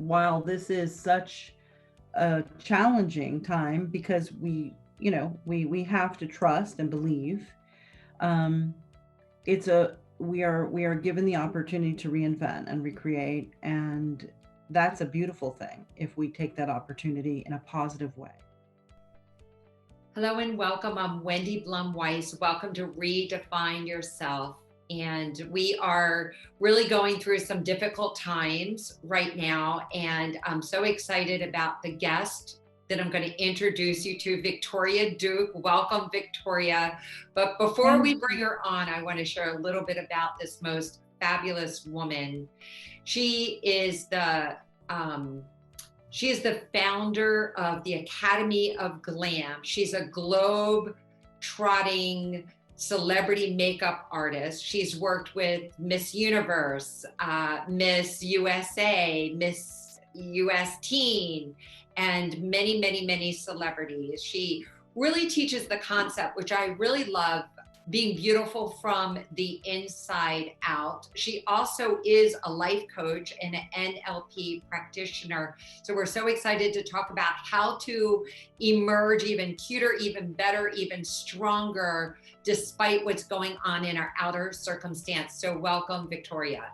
while this is such a challenging time because we have to trust and believe, um, we are given the opportunity to reinvent and recreate, and that's a beautiful thing if we take that opportunity in a positive way. Hello and welcome. I'm Wendi Blum Weiss. Welcome to Redefine Yourself. And we are really going through some difficult times right now. And I'm so excited about the guest that I'm going to introduce you to, Victoria Duke. Welcome, Victoria. But before we bring her on, I want to share a little bit about this most fabulous woman. She is the founder of the Academy of Glam. She's a globe-trotting celebrity makeup artist. She's worked with Miss Universe, Miss USA, Miss US Teen, and many, many, many celebrities. She really teaches the concept, which I really love, being beautiful from the inside out. She also is a life coach and an NLP practitioner. So we're so excited to talk about how to emerge even cuter, even better, even stronger, despite what's going on in our outer circumstance. So welcome, Victoria.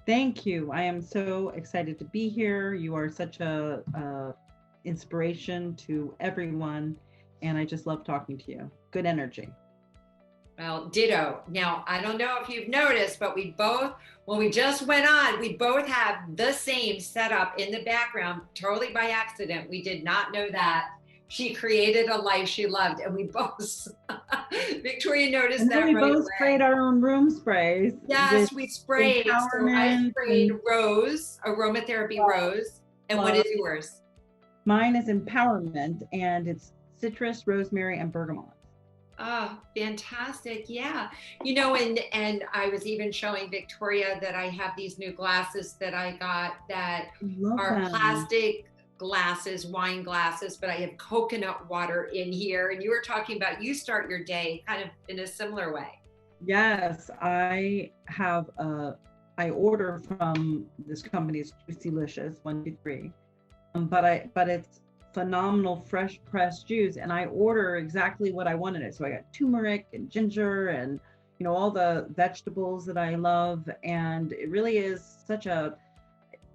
Thank you. I am so excited to be here. You are such a inspiration to everyone, and I just love talking to you. Good energy. Well, ditto. Now, I don't know if you've noticed, but when we just went on, we both have the same setup in the background, totally by accident. We did not know that. She created a life she loved, and we both, Victoria noticed that we right both away. sprayed our own room sprays. Yes, we sprayed. So I sprayed rose, aromatherapy rose. And what is yours? Mine is empowerment, and it's citrus, rosemary, and bergamot. Oh, fantastic. Yeah. And I was even showing Victoria that I have these new glasses that I got that are plastic glasses, wine glasses, but I have coconut water in here. And you were talking about you start your day kind of in a similar way. Yes, I order from this company, it's Juicylicious 123. But it's phenomenal fresh pressed juice, and I order exactly what I wanted it. So I got turmeric and ginger and all the vegetables that I love, and it really is such a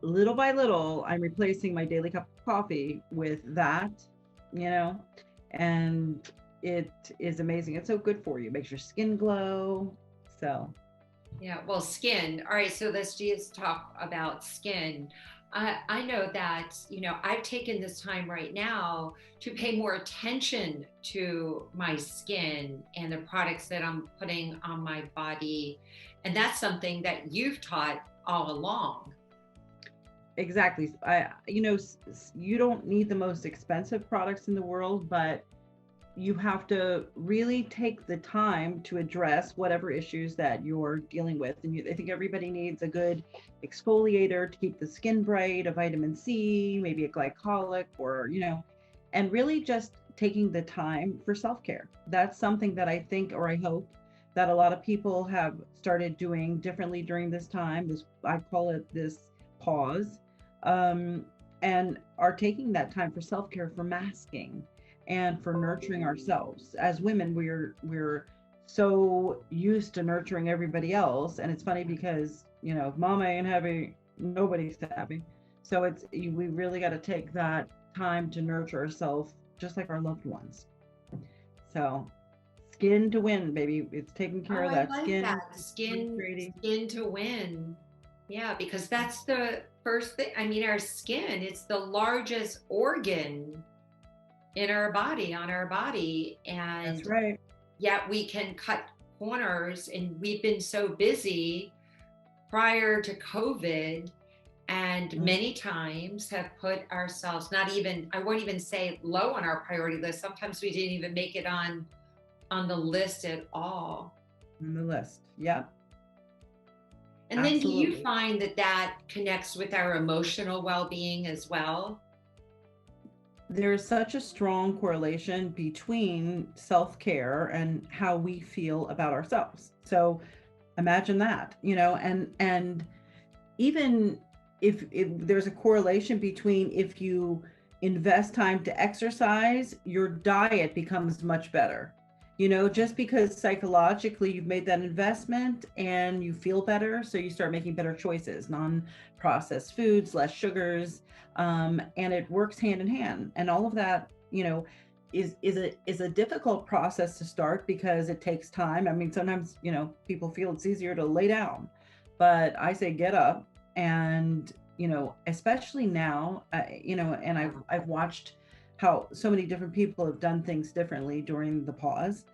little by little I'm replacing my daily cup of coffee with that, and it is amazing. It's so good for you. It makes your skin glow. So yeah, well, skin. All right, so let's just talk about skin. I know that, I've taken this time right now to pay more attention to my skin and the products that I'm putting on my body. And that's something that you've taught all along. Exactly. You don't need the most expensive products in the world, but you have to really take the time to address whatever issues that you're dealing with. And I think everybody needs a good exfoliator to keep the skin bright, a vitamin C, maybe a glycolic, or, and really just taking the time for self-care. That's something that I think, or I hope, that a lot of people have started doing differently during this time. I call it this pause, and are taking that time for self-care, for masking, and for nurturing ourselves. As women, we're so used to nurturing everybody else, and it's funny because if mama ain't happy, nobody's happy. So we really got to take that time to nurture ourselves, just like our loved ones. So skin to win, baby. It's taking care of that skin. Skin to win. Yeah, because that's the first thing. I mean, our skin, it's the largest organ in our body, on our body. And that's right. Yet we can cut corners, and we've been so busy prior to COVID, and many times have put ourselves, I won't even say low on our priority list. Sometimes we didn't even make it on the list at all. On the list. Yeah. And then do you find that connects with our emotional well-being as well? There's such a strong correlation between self-care and how we feel about ourselves. So imagine that, and even if there's a correlation between, if you invest time to exercise, your diet becomes much better. You know, just because psychologically you've made that investment and you feel better, so you start making better choices, non-processed foods, less sugars, and it works hand in hand. And all of that, you know, is a difficult process to start because it takes time. I mean, sometimes, you know, people feel it's easier to lay down, but I say get up. And, you know, especially now, you know, and I've watched how so many different people have done things differently during the pause.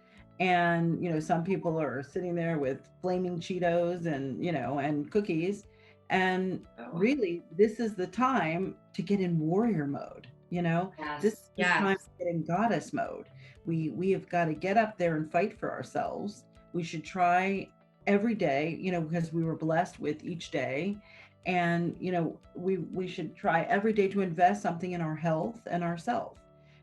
And, you know, some people are sitting there with flaming Cheetos and, you know, and cookies. And Oh, really, this is the time to get in warrior mode. You know, this yes, is the time yes. to get in goddess mode. We have got to get up there and fight for ourselves. We should try every day, you know, because we were blessed with each day. And, you know, we should try every day to invest something in our health and ourself.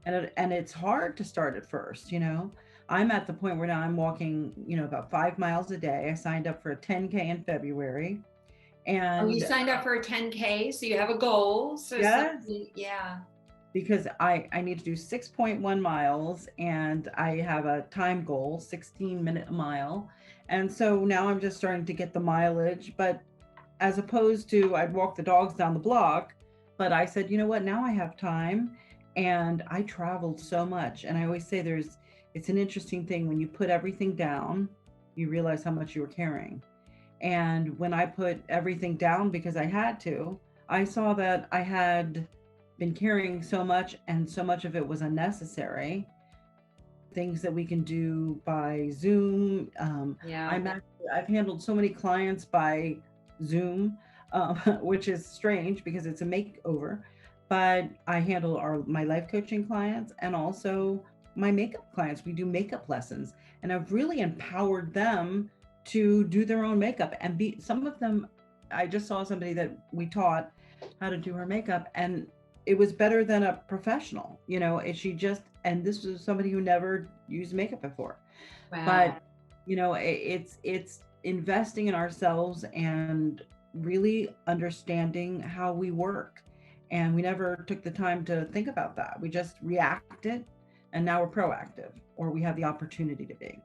And it's hard to start at first, you know. I'm at the point where now I'm walking, you know, about 5 miles a day. I signed up for a 10K in February. Oh, you And signed up for a 10K, so you have a goal. So yes, something, yeah. because I need to do 6.1 miles, and I have a time goal, 16-minute a mile. And so now I'm just starting to get the mileage, but as opposed to, I'd walk the dogs down the block, but I said, you know what, now I have time. And I traveled so much. And I always say it's an interesting thing when you put everything down, you realize how much you were carrying. And when I put everything down because I had to, I saw that I had been carrying so much, and so much of it was unnecessary. Things that we can do by Zoom. Yeah. I've handled so many clients by Zoom, which is strange because it's a makeover. But I handle my life coaching clients and also my makeup clients. We do makeup lessons, and I've really empowered them to do their own makeup and be. Some of them, I just saw somebody that we taught how to do her makeup, and it was better than a professional. You know, she just, and this was somebody who never used makeup before. Wow. But you know, it's investing in ourselves and really understanding how we work. And we never took the time to think about that. We just reacted, and now we're proactive, or we have the opportunity to be.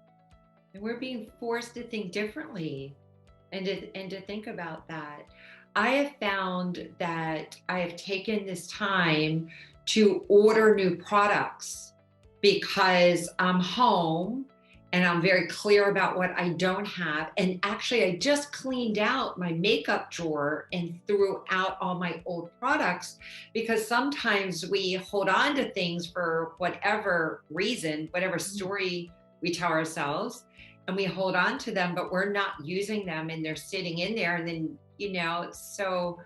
And we're being forced to think differently and to think about that. I have found that I have taken this time to order new products because I'm home and I'm very clear about what I don't have. And actually, I just cleaned out my makeup drawer and threw out all my old products because sometimes we hold on to things for whatever reason, whatever story we tell ourselves, and we hold on to them, but we're not using them and they're sitting in there. And then, you know, so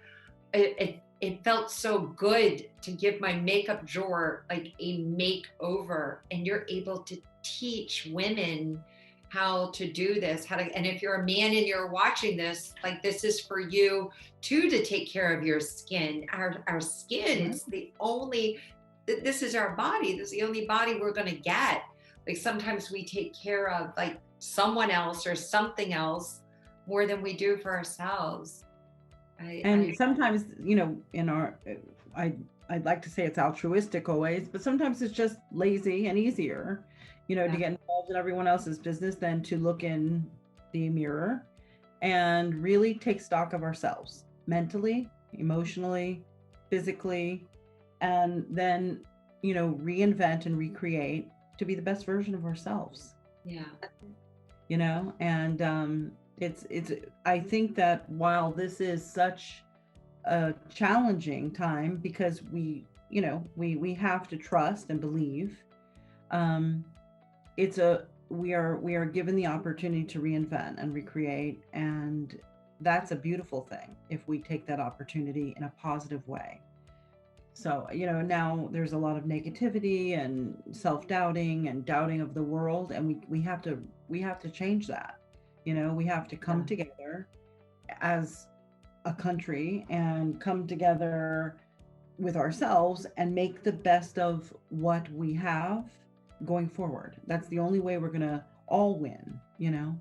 it felt so good to give my makeup drawer like a makeover. And you're able to teach women how to do this, and if you're a man and you're watching this, like this is for you too, to take care of your skin. Our skin, Right. it's the only, this is our body. This is the only body we're going to get. Like sometimes we take care of like someone else or something else more than we do for ourselves. And sometimes, you know, in our, I, I'd like to say it's altruistic always, but sometimes it's just lazy and easier, you know, to Yeah. get involved in everyone else's business than to look in the mirror and really take stock of ourselves mentally, emotionally, physically, and then, you know, reinvent and recreate to be the best version of ourselves. Yeah. You know. And it's I think that while this is such a challenging time, because we, you know, we have to trust and believe, um it's a we are given the opportunity to reinvent and recreate, and that's a beautiful thing if we take that opportunity in a positive way. So, you know, now there's a lot of negativity and self-doubting and doubting of the world, and we have to change that. You know, we have to come Yeah. together as a country and come together with ourselves and make the best of what we have going forward. That's the only way we're going to all win, you know.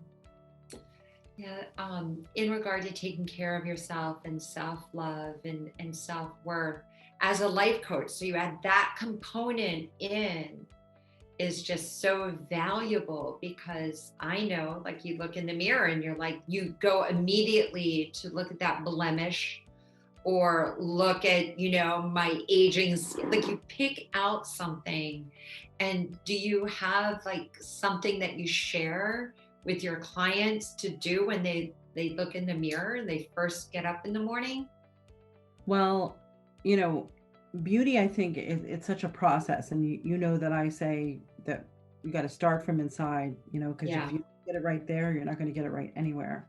Yeah, in regard to taking care of yourself and self-love and self-worth as a life coach, so you add that component in is just so valuable because I know, like, you look in the mirror and you're like, you go immediately to look at that blemish or look at, my aging, like you pick out something. And do you have like something that you share with your clients to do when they look in the mirror and they first get up in the morning? Well, you know, beauty, I think it's such a process. And you know that I say that you got to start from inside, because if Yeah. you get it right there, you're not going to get it right anywhere.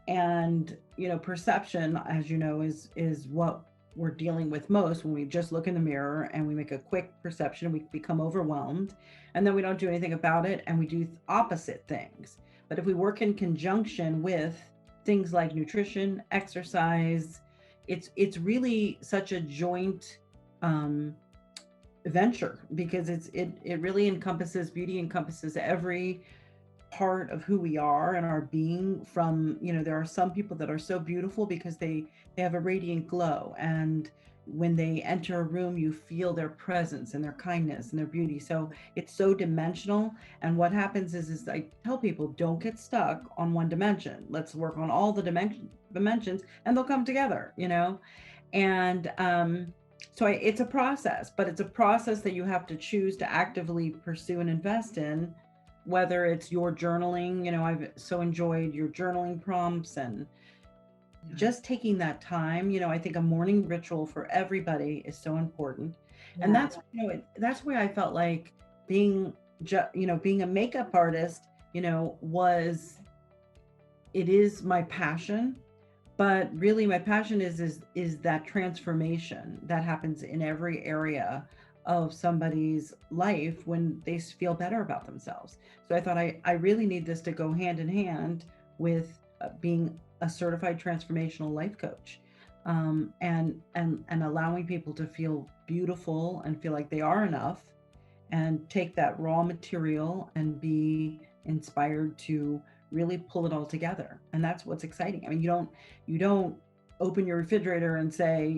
And, perception, as you know, is what we're dealing with most when we just look in the mirror and we make a quick perception, we become overwhelmed, and then we don't do anything about it and we do opposite things. But if we work in conjunction with things like nutrition, exercise, it's really such a joint um, venture, because it really encompasses beauty, encompasses every part of who we are and our being. From, there are some people that are so beautiful because they have a radiant glow, and when they enter a room you feel their presence and their kindness and their beauty. So it's so dimensional, and what happens is I tell people, don't get stuck on one dimension, let's work on all the dimensions and they'll come together. And so it's a process, but it's a process that you have to choose to actively pursue and invest in, whether it's your journaling. I've so enjoyed your journaling prompts, and just taking that time. I think a morning ritual for everybody is so important. And Yeah. that's where I felt like being being a makeup artist, was, it is my passion. But really my passion is that transformation that happens in every area of somebody's life when they feel better about themselves. So I thought I really need this to go hand in hand with being a certified transformational life coach, and allowing people to feel beautiful and feel like they are enough, and take that raw material and be inspired to really pull it all together. And that's what's exciting. I mean, you don't open your refrigerator and say,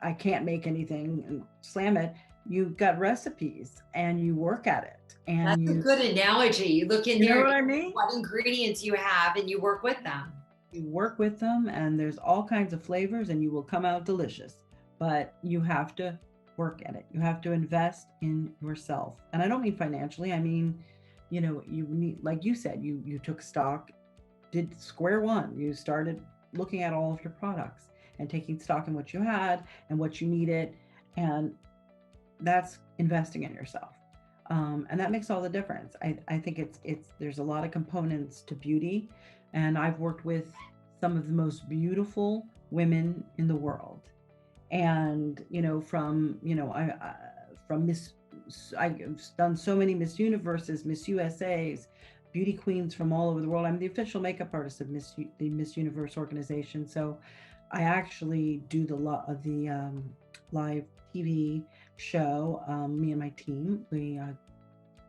I can't make anything and slam it. You've got recipes and you work at it, and That's a good analogy. You look in you know there, what I mean? what ingredients you have, and you work with them. You work with them, and there's all kinds of flavors, and you will come out delicious. But you have to work at it. You have to invest in yourself. And I don't mean financially. I mean, you need, like you said, you took stock, did square one. You started looking at all of your products and taking stock in what you had and what you needed. And that's investing in yourself. And that makes all the difference. I think it's there's a lot of components to beauty, and I've worked with some of the most beautiful women in the world. And from from Miss, I've done so many Miss Universes, Miss USAs, beauty queens from all over the world. I'm the official makeup artist of the Miss Universe organization. So I actually do the lot of the live TV show. Me and my team, we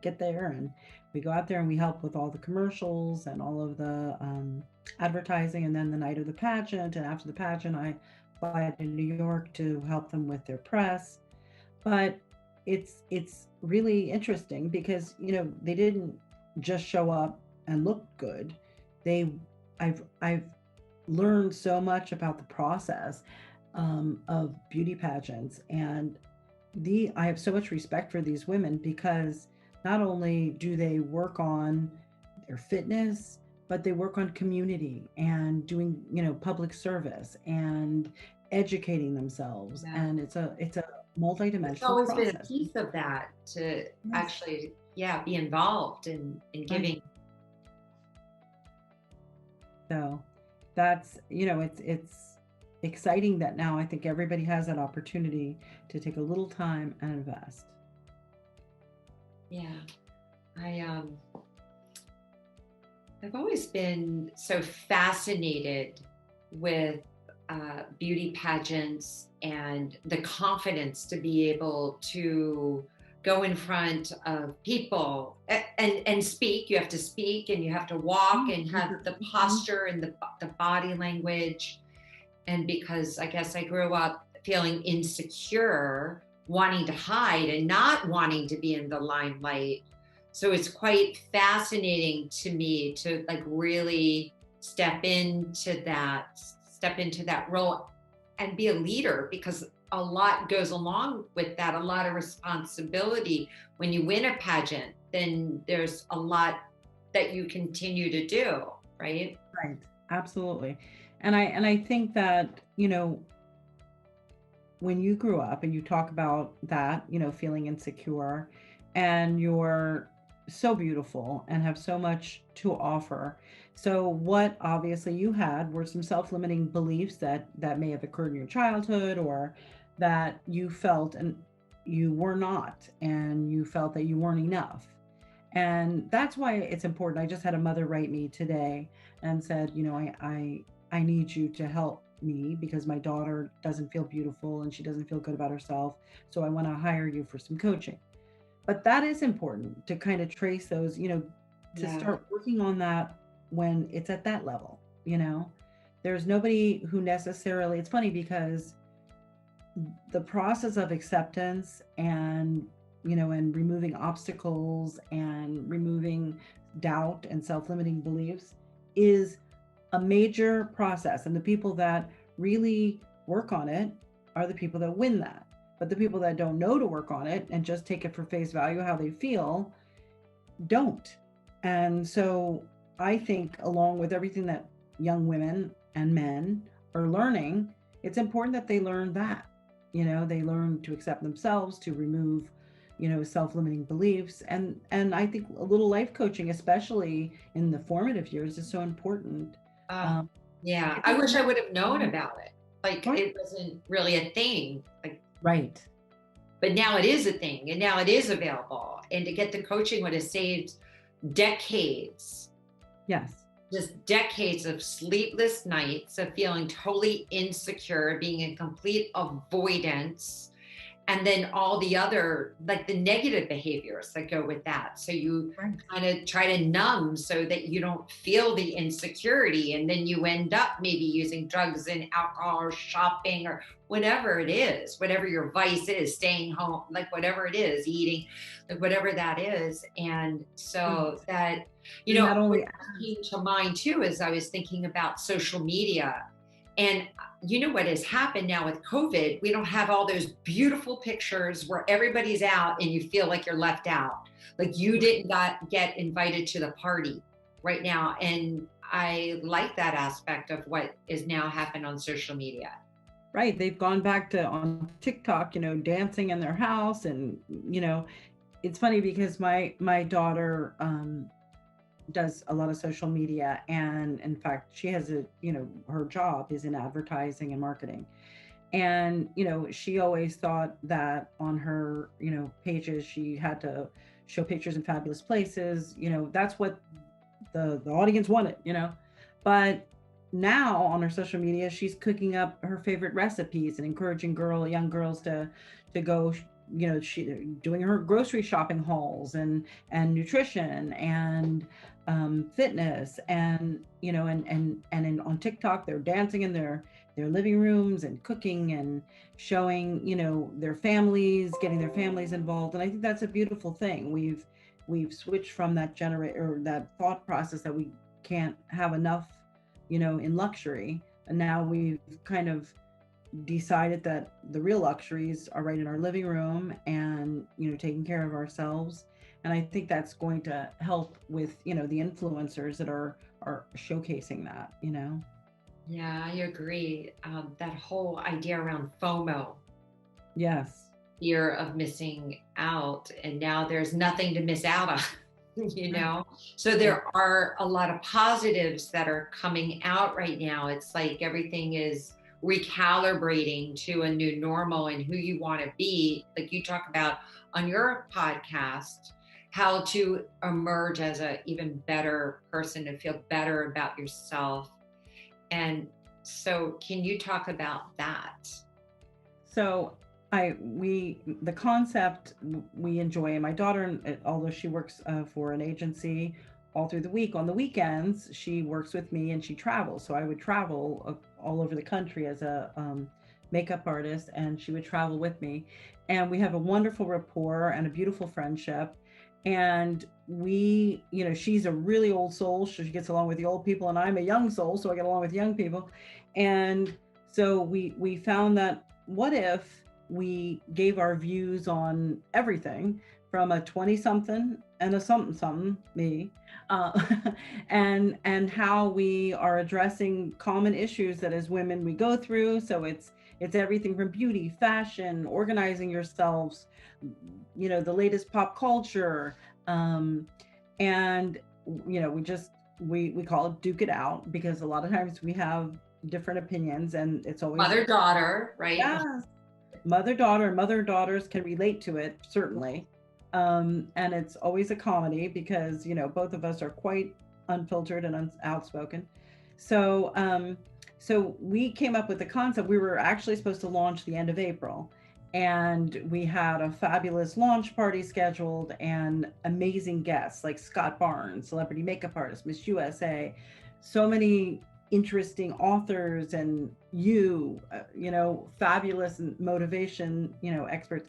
get there and we go out there and we help with all the commercials and all of the advertising. And then the night of the pageant and after the pageant, I fly to New York to help them with their press. But it's really interesting because they didn't just show up and look good. They I've learned so much about the process of beauty pageants, and I have so much respect for these women, because not only do they work on their fitness, but they work on community and doing, public service and educating themselves. Yeah. And it's a It's multidimensional always been a process. piece of that to Yes. actually, yeah, be involved in giving. So that's, it's exciting that now I think everybody has that opportunity to take a little time and invest. Yeah. I've always been so fascinated with beauty pageants and the confidence to be able to go in front of people and speak. You have to speak and you have to walk and have the posture and the body language. And because I guess I grew up feeling insecure, wanting to hide and not wanting to be in the limelight. So it's quite fascinating to me to like really step into that role and be a leader, because a lot goes along with that, a lot of responsibility. When you win a pageant, then there's a lot that you continue to do, right? Right. Absolutely. And I think that, you know, when you grew up and you talk about that, you know, feeling insecure, and you're so beautiful and have so much to offer. So what obviously you had were some self-limiting beliefs that may have occurred in your childhood, or that you felt and you were not, and you felt that you weren't enough. And that's why it's important. I just had a mother write me today and said, you know, I need you to help me because my daughter doesn't feel beautiful and she doesn't feel good about herself. So I want to hire you for some coaching. But that is important to kind of trace those, you know, to Yeah. start working on that when it's at that level, you know. There's nobody who necessarily, it's funny because the process of acceptance and, you know, and removing obstacles and removing doubt and self-limiting beliefs is a major process, and the people that really work on it are the people that win that. But the people that don't know to work on it and just take it for face value how they feel don't. And so I think, along with everything that young women and men are learning, it's important that they learn that. You know, they learn to accept themselves, to remove, you know, self-limiting beliefs. And I think a little life coaching, especially in the formative years, is so important. Oh, Um, yeah. it's I wish I important. would have known about it. Like Right. it wasn't really a thing. Like, Right. but now it is a thing and now it is available. And to get the coaching would have saved decades, Yes. just decades of sleepless nights, of feeling totally insecure, being in complete avoidance, and then all the other, like the negative behaviors that go with that. So you Right. kind of try to numb so that you don't feel the insecurity, and then you end up maybe using drugs and alcohol or shopping or whatever it is, whatever your vice is, staying home, like whatever it is, eating, like whatever that is. And so Right. that, And that what only came to mind too is I was thinking about social media. And you know what has happened now with COVID? We don't have all those beautiful pictures where everybody's out and you feel like you're left out. Like you didn't get invited to the party right now. And I like that aspect of what is now happened on social media. right. They've gone back to on TikTok, you know, dancing in their house. And, you know, it's funny because my daughter does a lot of social media, and in fact she has a, you know, her job is in advertising and marketing. And, you know, she always thought that on her, you know, pages she had to show pictures in fabulous places, you know, that's what the audience wanted, you know. But now on her social media she's cooking up her favorite recipes and encouraging young girls to go, you know, she doing her grocery shopping hauls and nutrition and fitness, and, you know, on TikTok they're dancing in their living rooms and cooking and showing, you know, their families, getting their families involved. And I think that's a beautiful thing. We've switched from that or that thought process that we can't have enough, you know, in luxury. And now we've kind of decided that the real luxuries are right in our living room and, you know, taking care of ourselves. And I think that's going to help with, you know, the influencers that are showcasing that, you know. Yeah, I agree. That whole idea around FOMO, Yes. fear of missing out, and now there's nothing to miss out on. Right. So Right. there are a lot of positives that are coming out right now. It's like everything is recalibrating to a new normal and who you want to be, like you talk about on your podcast, how to emerge as a even better person and feel better about yourself. And so can you talk about that? So The concept we enjoy, and my daughter, although she works for an agency all through the week, on the weekends she works with me and she travels. So I would travel all over the country as a makeup artist, and she would travel with me, and we have a wonderful rapport and a beautiful friendship. And she's a really old soul, so she gets along with the old people, and I'm a young soul, so I get along with young people. And so we found that, what if we gave our views on everything, from a 20 something and a something something, me, uh, and how we are addressing common issues that as women we go through. So it's everything from beauty, fashion, organizing yourselves, the latest pop culture, um, and we call it Duke It Out, because a lot of times we have different opinions, and it's always Mother daughter, right? yes, mother daughter, and mother daughters can relate to it, certainly. And it's always a comedy, because both of us are quite unfiltered and outspoken. So um so we came up with the concept. We were actually supposed to launch the end of April, and we had a fabulous launch party scheduled, and amazing guests like Scott Barnes, celebrity makeup artist, Miss USA, so many interesting authors, and fabulous motivation, experts.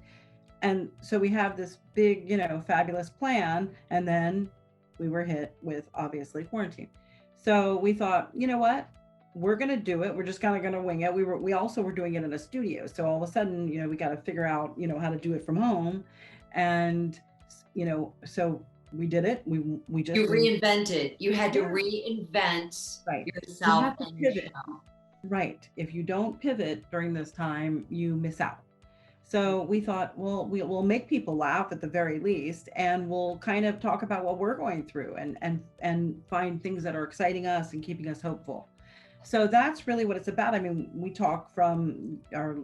And so we have this big, fabulous plan, and then we were hit with, obviously, quarantine. So we thought, you know what, we're going to do it. We're just kind of going to wing it. We also were doing it in a studio, so all of a sudden, we got to figure out, how to do it from home. And so we did it. We just You reinvented. You had to Yeah. reinvent Right. You yourself have to and your pivot. show. Right. If you don't pivot during this time, you miss out. So we thought, well, we'll make people laugh at the very least, and we'll kind of talk about what we're going through, and find things that are exciting us and keeping us hopeful. So that's really what it's about. I mean, we talk from our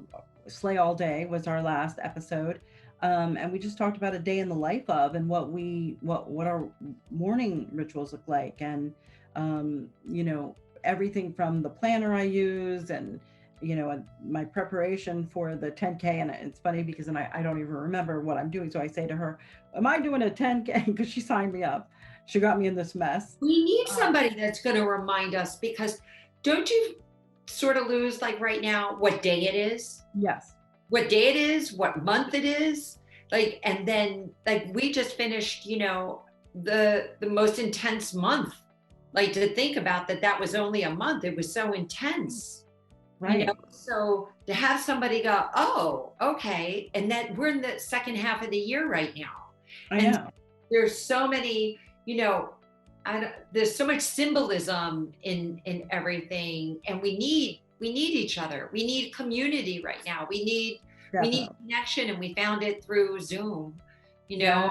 Slay All Day was our last episode. And we just talked about a day in the life of, and what our morning rituals look like, and everything from the planner I use, and my preparation for the 10K. And it's funny, because then I don't even remember what I'm doing. So I say to her, am I doing a 10K? Because she signed me up. She got me in this mess. We need Um, somebody that's going to remind us, because don't you sort of lose, like right now, what day it is, yes. what day it is, what month it is, like, and then like we just finished, the most intense month. Like, to think about that, that was only a month. It was so intense. Right. So to have somebody go, oh, okay, and that we're in the second half of the year right now, I and know. there's so many, there's so much symbolism in everything, and we need each other. We need community right now. We need Definitely. connection, and we found it through Zoom. You Yeah. know,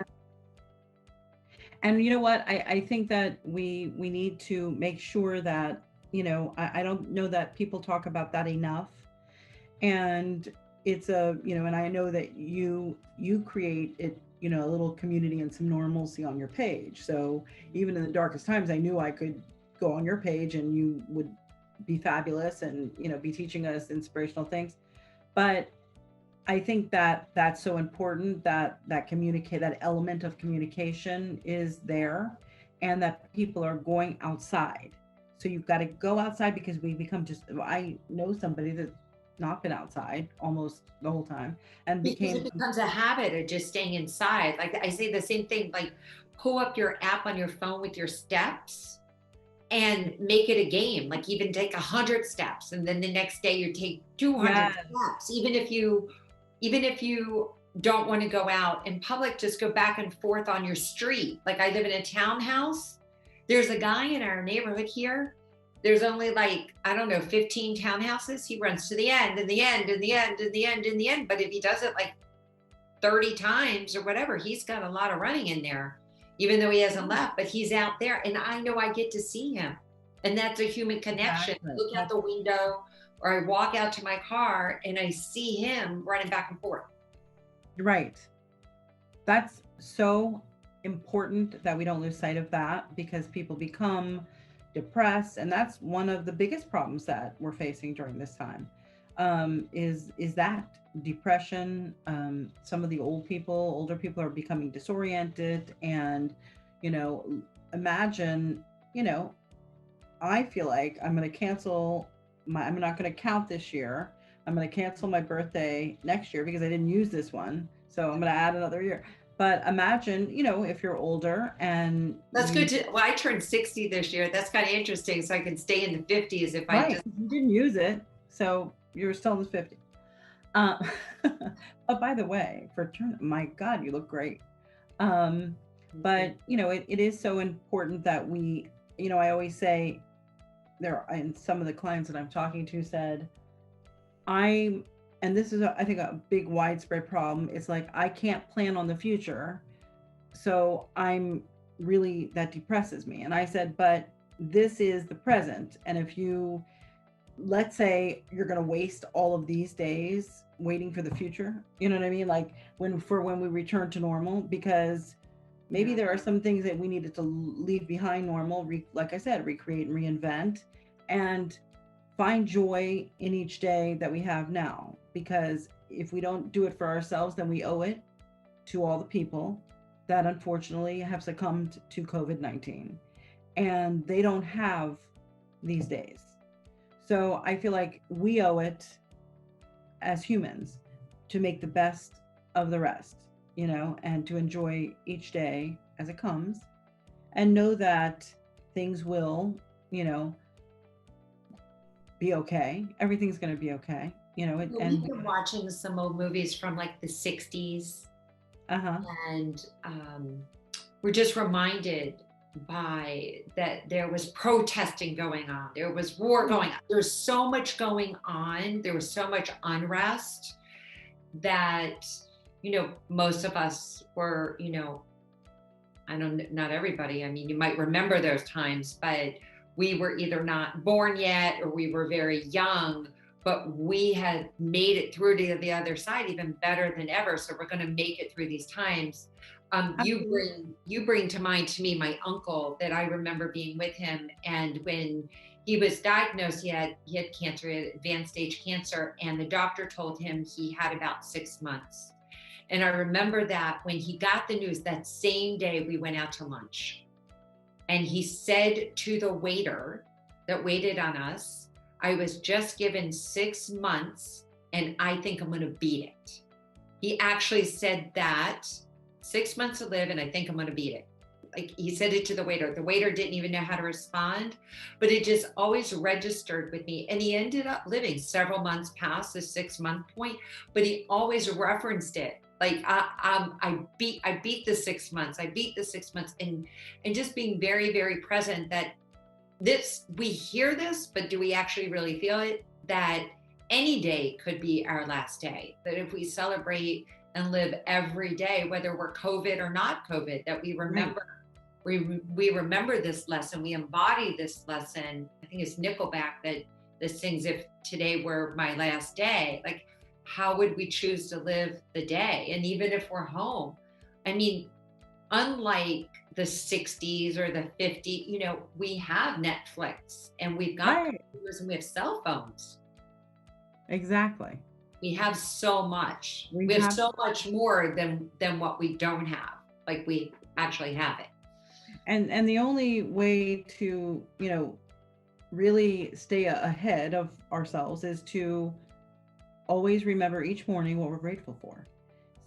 And you know what? I think that we need to make sure that, I don't know that people talk about that enough. And it's and I know that you create it, a little community and some normalcy on your page. So even in the darkest times, I knew I could go on your page, and you would be fabulous, and be teaching us inspirational things. But I think that that's so important, that that element of communication is there, and that people are going outside. So you've got to go outside, because we become just, I know somebody that's not been outside almost the whole time, and because it became, becomes a habit of just staying inside. Like I say the same thing, like pull up your app on your phone with your steps and make it a game. Like even take 100 steps, and then the next day you take 200 yeah, steps. Even if you don't want to go out in public, just go back and forth on your street. Like I live in a townhouse. There's a guy in our neighborhood here. There's only like, I don't know, 15 townhouses. He runs to the end and the end and the end and the end and the end. But if he does it like 30 times or whatever, he's got a lot of running in there, even though he hasn't left, but he's out there, and I know I get to see him. And that's a human connection. exactly. Look out the window, or I walk out to my car and I see him running back and forth. Right. That's so important that we don't lose sight of that, because people become depressed, and that's one of the biggest problems that we're facing during this time. is that depression. Some of the older people are becoming disoriented, and you know, imagine, you know, I feel like I'm going to cancel I'm not going to count this year. I'm going to cancel my birthday next year because I didn't use this one. So I'm going to add another year. But imagine, you know, if you're older and That's good you, to, well, I turned 60 this year. That's kind of interesting. So I can stay in the 50s if I right, just. you didn't use it. So you're still in the 50s. Uh, but by the way, my God, you look great. Um, but you know, it is so important that we, you know, I always say and some of the clients that I'm talking to said, and this is, I think, a big widespread problem. It's like, I can't plan on the future. So that depresses me. And I said, but this is the present. And if you, let's say you're going to waste all of these days waiting for the future, you know what I mean? Like when we return to normal, because maybe there are some things that we needed to leave behind normal, like I said, recreate and reinvent, and find joy in each day that we have now. Because if we don't do it for ourselves, then we owe it to all the people that unfortunately have succumbed to COVID-19, and they don't have these days. So I feel like we owe it as humans to make the best of the rest, you know, and to enjoy each day as it comes, and know that things will, you know, be okay. Everything's going to be okay, you know. We've been watching some old movies from like the 60s. Uh-huh. And we're just reminded by that there was protesting going on. There was war going on. There was so much going on. There was so much unrest that, you know, most of us were, you know, not everybody. I mean, you might remember those times, but we were either not born yet or we were very young, but we had made it through to the other side even better than ever. So we're going to make it through these times. You bring to mind to me my uncle that I remember being with him, and when he was diagnosed, he had cancer, he had advanced stage cancer, and the doctor told him he had about 6 months. And I remember that when he got the news, that same day we went out to lunch, and he said to the waiter that waited on us, I was just given 6 months and I think I'm going to beat it. He actually said that, 6 months to live and I think I'm going to beat it. Like, he said it to the waiter. The waiter didn't even know how to respond, but it just always registered with me. And he ended up living several months past the 6 month point, but he always referenced it. Like, I beat the 6 months. I beat the 6 months, and just being very, very present that we hear this, but do we actually really feel it? That any day could be our last day. That if we celebrate and live every day, whether we're COVID or not COVID, that we remember. Right. We remember this lesson. We embody this lesson. I think it's Nickelback that sings, "If today were my last day," like, how would we choose to live the day? And even if we're home, I mean, unlike the 60s or the 50s, you know, we have Netflix and we've got computers and we have cell phones. Exactly. We have so much. We have so much more than what we don't have. Like, we actually have it. And the only way to, you know, really stay ahead of ourselves is to always remember each morning what we're grateful for.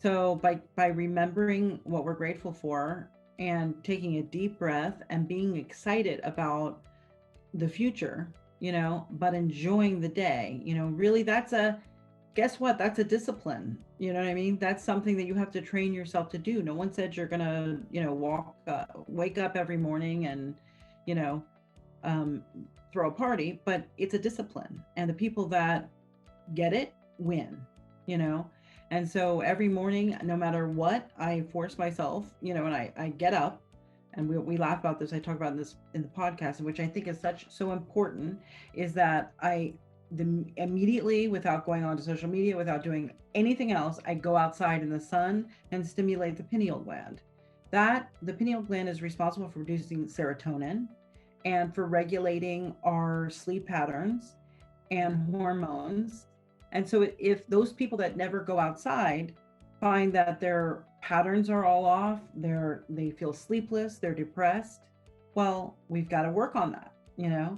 So by remembering what we're grateful for and taking a deep breath and being excited about the future, you know, but enjoying the day, you know, really guess what? That's a discipline. You know what I mean? That's something that you have to train yourself to do. No one said you're going to, you know, wake up every morning and, you know, throw a party, but it's a discipline. And the people that get it win, you know? And so every morning, no matter what, I force myself, you know, and I get up, and we laugh about this. I talk about this in the podcast, which I think is so important, is that immediately, without going onto social media, without doing anything else, I go outside in the sun and stimulate the pineal gland. The pineal gland is responsible for producing serotonin and for regulating our sleep patterns and hormones And so if those people that never go outside find that their patterns are all off, they feel sleepless, they're depressed, well, we've got to work on that, you know.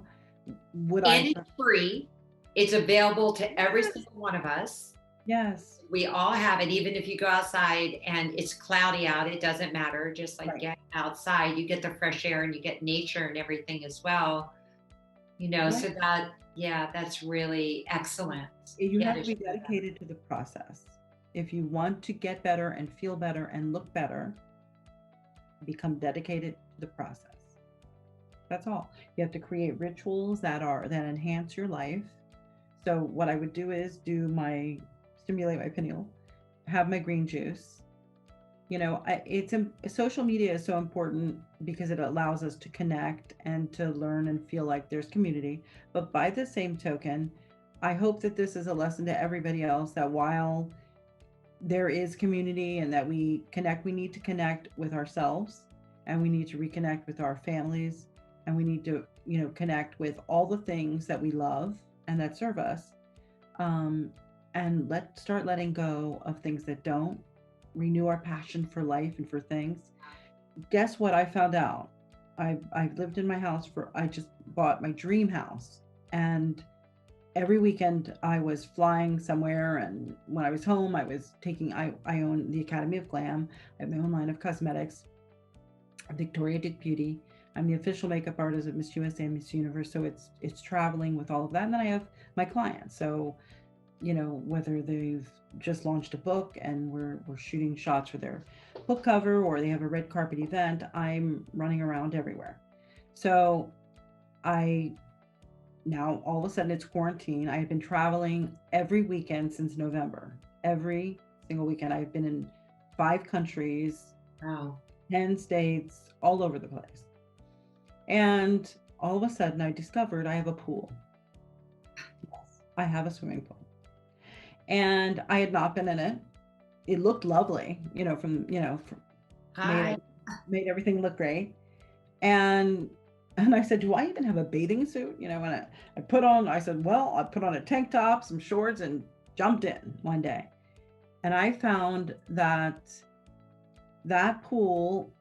Would And I? it's free. It's available to every Yes. single one of us. Yes. We all have it, even if you go outside and it's cloudy out, it doesn't matter. Just like Right. get outside, you get the fresh air and you get nature and everything as well. Right. So that, yeah, that's really excellent. You Yeah, have to to be share that. dedicated to the process. If you want to get better and feel better and look better, become dedicated to the process. That's all. You have to create rituals that enhance your life. So what I would do is stimulate my pineal, have my green juice. You know, social media is so important because it allows us to connect and to learn and feel like there's community. But by the same token, I hope that this is a lesson to everybody else that while there is community and that we connect, we need to connect with ourselves, and we need to reconnect with our families, and we need to, connect with all the things that we love and that serve us. Um, and let's start letting go of things that don't renew our passion for life and for things. Guess what I found out? I've lived in my house I just bought my dream house, and every weekend I was flying somewhere, and when I was home I own the Academy of Glam. I have my own line of cosmetics, Victoria Dick Beauty. I'm the official makeup artist of Miss USA and Miss Universe, so it's traveling with all of that. And then I have my clients. So, whether they've just launched a book and we're shooting shots for their book cover, or they have a red carpet event, I'm running around everywhere. So I now all of a sudden it's quarantine. I've been traveling every weekend since November. Every single weekend. I've been in 5 countries, Wow. 10 states, all over the place. And all of a sudden I discovered I have a pool. Yes, I have a swimming pool. And I had not been in it. It looked lovely, Hi. made everything look great. And I said, do I even have a bathing suit? And I said, well, I put on a tank top, some shorts, and jumped in one day. And I found that pool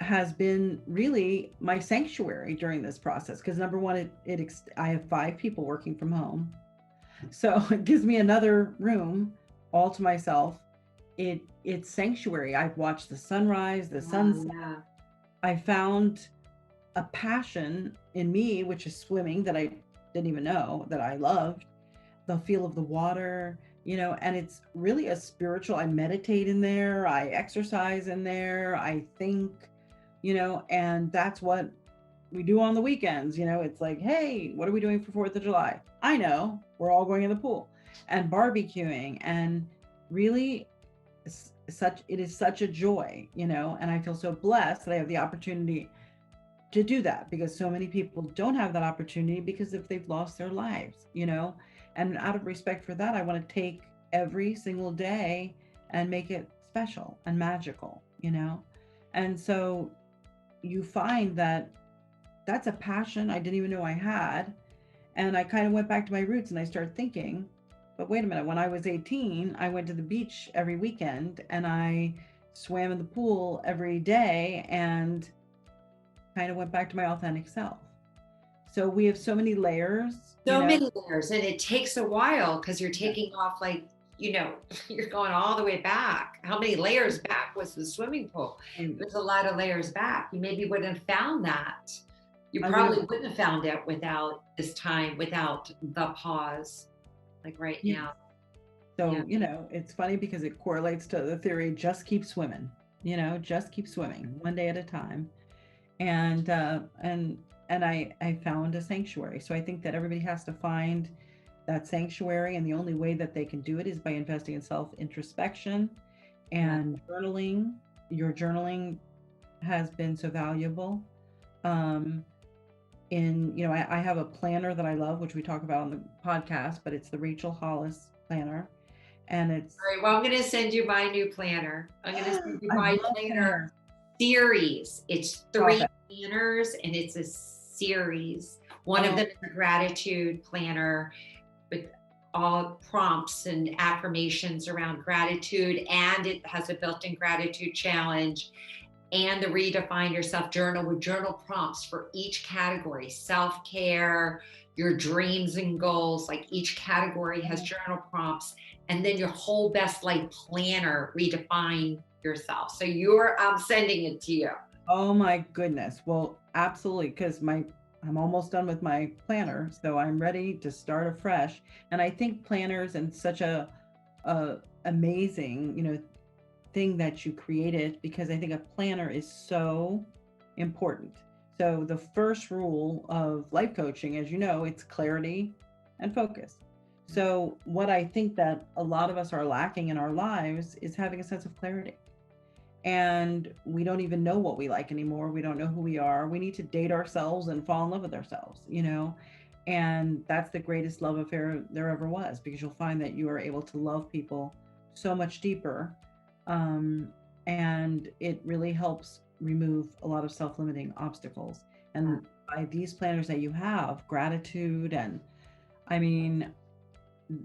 has been really my sanctuary during this process. Because number one, I have 5 people working from home. So it gives me another room all to myself. It's sanctuary. I've watched the sunrise, the sunset. Yeah. I found a passion in me, which is swimming, that I didn't even know that I loved. The feel of the water, and it's really a spiritual. I meditate in there, I exercise in there, I think, and that's what we do on the weekends. It's like, hey, what are we doing for 4th of July? I know, we're all going in the pool and barbecuing, and really it is such a joy, and I feel so blessed that I have the opportunity to do that, because so many people don't have that opportunity because if they've lost their lives, and out of respect for that, I want to take every single day and make it special and magical, and so you find that that's a passion I didn't even know I had. And I kind of went back to my roots, and I started thinking, but wait a minute, when I was 18, I went to the beach every weekend and I swam in the pool every day, and kind of went back to my authentic self. So we have so many layers, So many layers, and it takes a while because you're Yeah. taking off you're going all the way back. How many layers back was the swimming pool? And There's a lot of layers back. You maybe wouldn't have found that. You I probably would wouldn't have found it without this time, without the pause, like right have, now. so, Yeah. it's funny because it correlates to the theory, just keep swimming, just keep swimming one day at a time. And I found a sanctuary. So I think that everybody has to find that sanctuary, and the only way that they can do it is by investing in self introspection Yeah. and journaling. Your journaling has been so valuable. Um, I have a planner that I love, which we talk about on the podcast, but it's the Rachel Hollis planner, and it's All right. Well, I'm going to send you my new planner. I'm going to send you I my love planner planners. series. It's Stop 3 it. planners and it's a series. One of Oh, them is a gratitude planner with all prompts and affirmations around gratitude, and it has a built-in gratitude challenge, and the Redefine Yourself journal with journal prompts for each category: self-care, your dreams and goals. Like each category has journal prompts, and then your whole best life planner, Redefine Yourself. So I'm sending it to you. Oh my goodness. Well, absolutely, because I'm almost done with my planner, so I'm ready to start afresh. And I think planners and such a amazing, thing that you created, because I think a planner is so important. So the first rule of life coaching, as you know, it's clarity and focus. So what I think that a lot of us are lacking in our lives is having a sense of clarity. And we don't even know what we like anymore. We don't know who we are. We need to date ourselves and fall in love with ourselves. And that's the greatest love affair there ever was, because you'll find that you are able to love people so much deeper. And it really helps remove a lot of self-limiting obstacles. And by these planners that you have, gratitude, and I mean,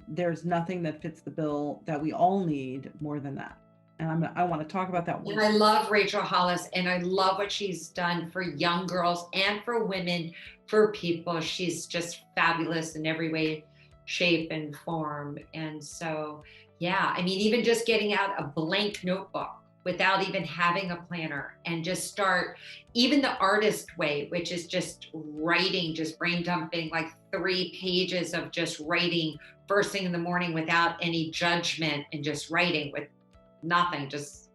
there's nothing that fits the bill that we all need more than that. And I want to talk about that one. And I love Rachel Hollis, and I love what she's done for young girls and for women, for people. She's just fabulous in every way, shape, and form. And so, yeah, I mean, even just getting out a blank notebook without even having a planner, and just start even the artist way, which is just writing, just brain dumping, like 3 pages of just writing first thing in the morning without any judgment, and just writing with nothing, just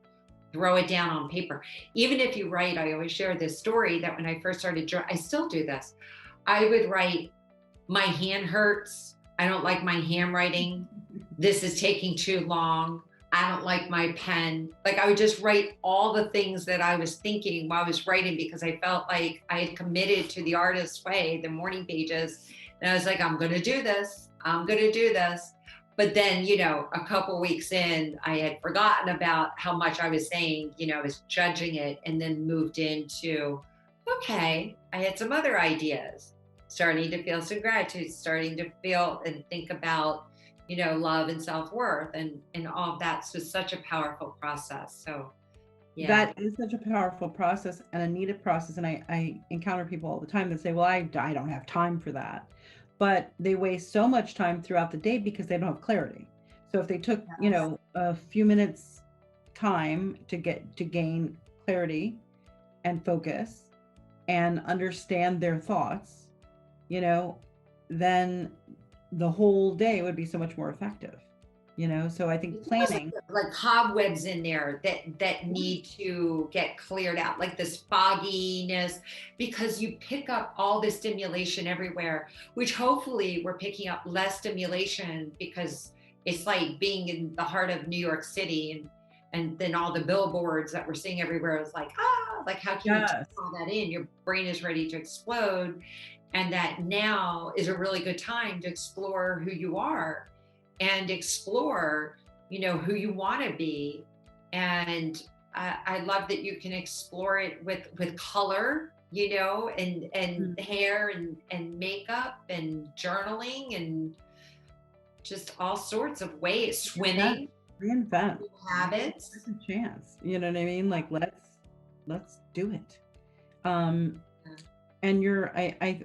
throw it down on paper. Even if you write, I always share this story that when I first started, I still do this. I would write, my hand hurts. I don't like my handwriting. This is taking too long. I don't like my pen. Like I would just write all the things that I was thinking while I was writing, because I felt like I had committed to the artist's way, the morning pages. And I was like, I'm going to do this. I'm going to do this. But then, a couple weeks in, I had forgotten about how much I was saying, I was judging it, and then moved into, okay, I had some other ideas, starting to feel some gratitude, starting to feel and think about, love and self-worth, and all of that. So such a powerful process. So yeah. That is such a powerful process and a needed process. And I encounter people all the time that say, well, I don't have time for that. But they waste so much time throughout the day because they don't have clarity. So if they took, a few minutes time to gain clarity and focus and understand their thoughts, then the whole day would be so much more effective. So I think planning, like cobwebs in there that need to get cleared out, like this fogginess, because you pick up all the stimulation everywhere, which hopefully we're picking up less stimulation, because it's like being in the heart of New York City, and then all the billboards that we're seeing everywhere is like, like how can you take all that in? Your brain is ready to explode. And that now is a really good time to explore who you are, and explore, who you want to be. And I love that you can explore it with color, and hair, and makeup, and journaling, and just all sorts of ways, swimming, reinvent habits. There's a chance, you know what I mean? Like, let's do it. And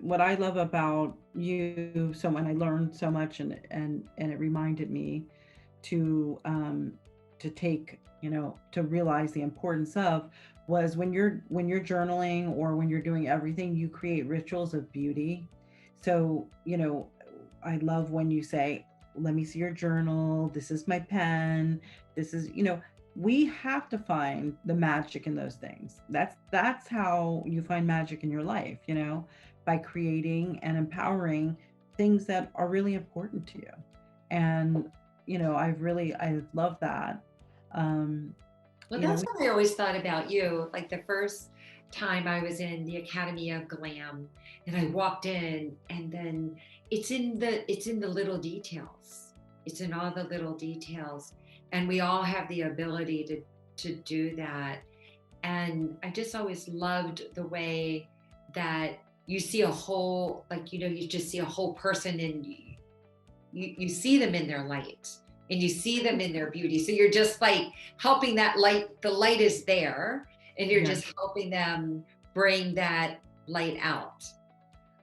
what I love about you, so when I learned so much, and it reminded me to take, to realize the importance of, was when you're journaling, or when you're doing everything, you create rituals of beauty. So, I love when you say, let me see your journal. This is my pen. This is, we have to find the magic in those things. That's how you find magic in your life, by creating and empowering things that are really important to you. And, I love that. Well, that's what I always thought about you. Like the first time I was in the Academy of Glam, and I walked in, and then it's in the little details. It's in all the little details. And we all have the ability to do that. And I just always loved the way that you see a whole, like, you just see a whole person, and you see them in their light, and you see them in their beauty. So you're just like helping that light, the light is there, and you're Yeah. just helping them bring that light out.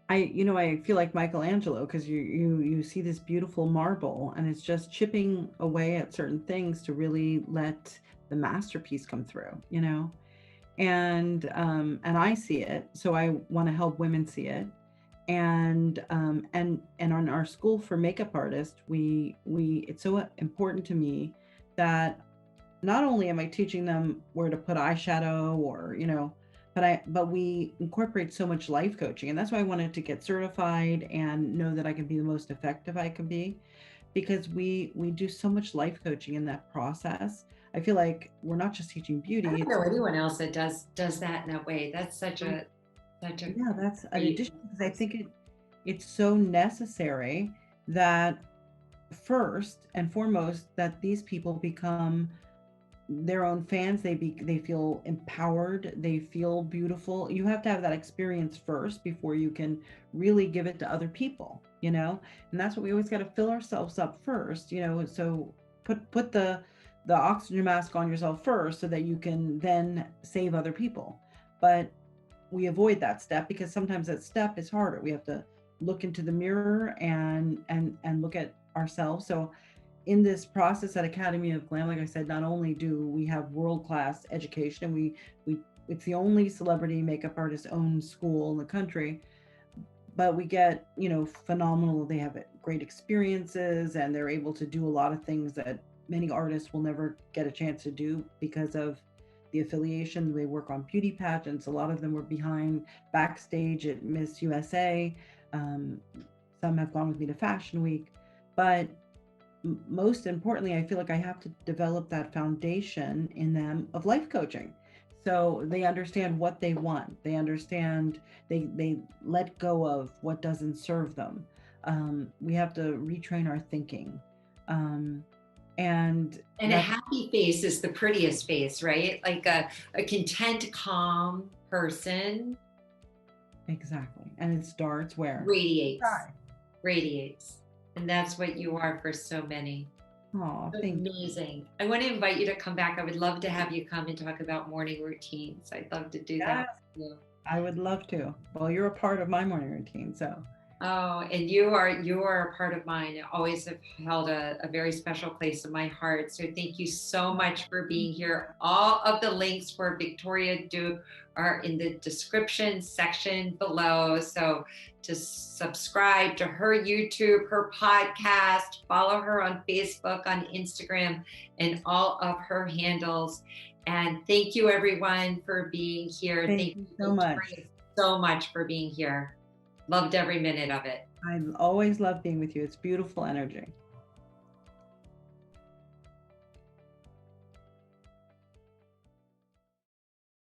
I feel like Michelangelo, because you see this beautiful marble and it's just chipping away at certain things to really let the masterpiece come through, and I see it, so I want to help women see it. And on our school for makeup artists, we it's so important to me that not only am I teaching them where to put eyeshadow, or but we incorporate so much life coaching, and that's why I wanted to get certified and know that I can be the most effective I can be, because we do so much life coaching in that process. I feel like we're not just teaching I beauty. don't know anyone else that does that in that way. That's such a Yeah, that's an great addition, because I think it's so necessary that first and foremost that these people become their own fans. They feel empowered, they feel beautiful. You have to have that experience first before you can really give it to other people, and that's what we always got to fill ourselves up first, so put the oxygen mask on yourself first so that you can then save other people. But we avoid that step because sometimes that step is harder. We have to look into the mirror and look at ourselves. So in this process at Academy of Glam, like I said, not only do we have world-class education, we it's the only celebrity makeup artist owned school in the country, but we get, phenomenal, they have great experiences, and they're able to do a lot of things that many artists will never get a chance to do because of the affiliation. They work on beauty pageants. A lot of them were behind backstage at Miss USA. Um, some have gone with me to Fashion Week, but most importantly, I feel like I have to develop that foundation in them of life coaching. So they understand what they want. They understand, they let go of what doesn't serve them. We have to retrain our thinking. Um, and And a that's happy face is the prettiest face, right? Like a content, calm person exactly. And it starts where? radiates, Inside. radiates. And that's what you are for so many. Oh, thank you. Amazing. I want to invite you to come back. I would love to have you come and talk about morning routines. I'd love to do that Yes, with you. I would love to. Well, you're a part of my morning routine, so Oh, and you are a part of mine. I always have held a very special place in my heart. So thank you so much for being here. All of the links for Victoria Duke are in the description section below. So to subscribe to her YouTube, her podcast, follow her on Facebook, on Instagram, and all of her handles. And thank you everyone for being here. thank Thank you you, so much. Victoria, so much for being here. Loved every minute of it. I always love being with you. It's beautiful energy.